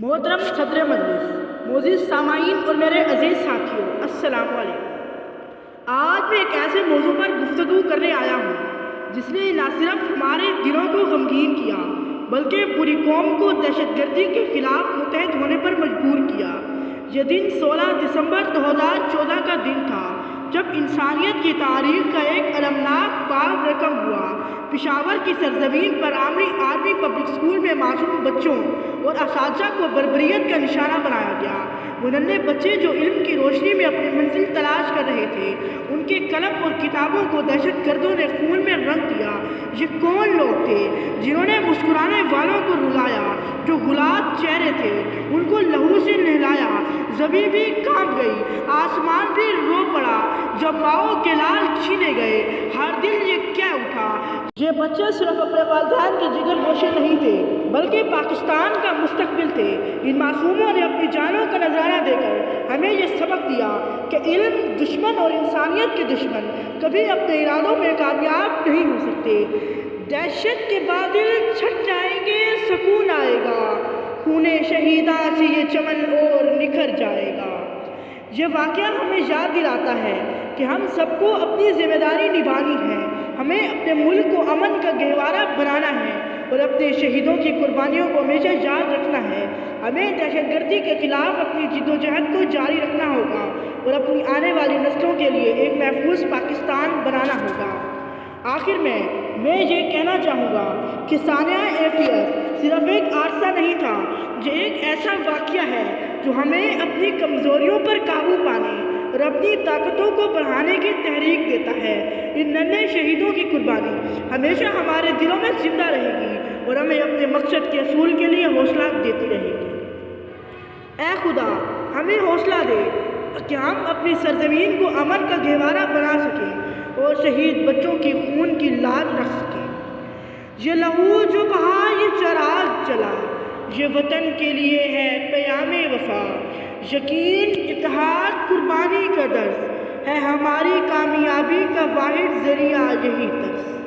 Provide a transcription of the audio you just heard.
محترم صدر مجلس، معزز سامعین اور میرے عزیز ساتھیوں، السلام علیکم۔ آج میں ایک ایسے موضوع پر گفتگو کرنے آیا ہوں جس نے نہ صرف ہمارے دلوں کو غمگین کیا بلکہ پوری قوم کو دہشت گردی کے خلاف متحد ہونے پر مجبور کیا۔ یہ دن 16 دسمبر 2014 کا دن تھا جب انسانیت کی تاریخ کا ایک المناک باب رقم ہوا۔ پشاور کی سرزمین پر آرمی پبلک اسکول میں معصوم بچوں اور اساتذہ کو بربریت کا نشانہ بنایا گیا۔ وہ ننھے بچے جو علم کی روشنی میں اپنی منزل تلاش کر رہے تھے، ان کے قلم اور کتابوں کو دہشت گردوں نے خون میں رنگ دیا۔ یہ کون لوگ تھے جنہوں نے مسکرانے والوں کو رلایا؟ جو غلاط چہرے تھے ان کو لہو سے نہلایا۔ زمین بھی کانپ گئی، آسمان بھی رو پڑا جب ماؤں کے لال چھینے گئے۔ ہر دل یہ کہہ اٹھا، یہ بچے صرف اپنے والدین کے جگر گوشے نہیں تھے بلکہ پاکستان کا مستقبل تھے۔ ان معصوموں نے اپنی جانوں کا نذرانہ دے کر ہمیں یہ سبق دیا کہ علم دشمن اور انسانیت کے دشمن کبھی اپنے ارادوں میں کامیاب نہیں ہو سکتے۔ دہشت کے بادل چھٹ جائیں گے، سکون آئے گا، خون شہیداں سے یہ چمن اور نکھر جائے گا۔ یہ واقعہ ہمیں یاد دلاتا ہے کہ ہم سب کو اپنی ذمہ داری نبھانی ہے۔ ہمیں اپنے ملک کو امن کا گہوارہ بنانا ہے اور اپنے شہیدوں کی قربانیوں کو ہمیشہ یاد رکھنا ہے۔ ہمیں دہشت گردی کے خلاف اپنی جدوجہد کو جاری رکھنا ہوگا اور اپنی آنے والی نسلوں کے لیے ایک محفوظ پاکستان بنانا ہوگا۔ آخر میں یہ کہنا چاہوں گا کہ سانحہ APS صرف ایک حادثہ نہیں تھا، یہ ایک ایسا واقعہ ہے جو ہمیں اپنی کمزوریوں پر قابو پانے اور اپنی طاقتوں کو بڑھانے کی تحریک دیتا ہے۔ ان ننھے شہیدوں کی قربانی ہمیشہ ہمارے دلوں میں زندہ رہے گی اور ہمیں اپنے مقصد کے حصول کے لیے حوصلہ دیتی رہے گی۔ اے خدا، ہمیں حوصلہ دے کہ ہم اپنی سرزمین کو امن کا گہوارہ بنا سکیں اور شہید بچوں کی خون کی لاج رکھ سکیں۔ یہ لہو جو بہا، یہ چراغ جلا، یہ وطن کے لیے ہے پیام وفا۔ یقین، اتحاد، قربانی کا درس ہے ہماری کامیابی کا واحد ذریعہ، یہی درس۔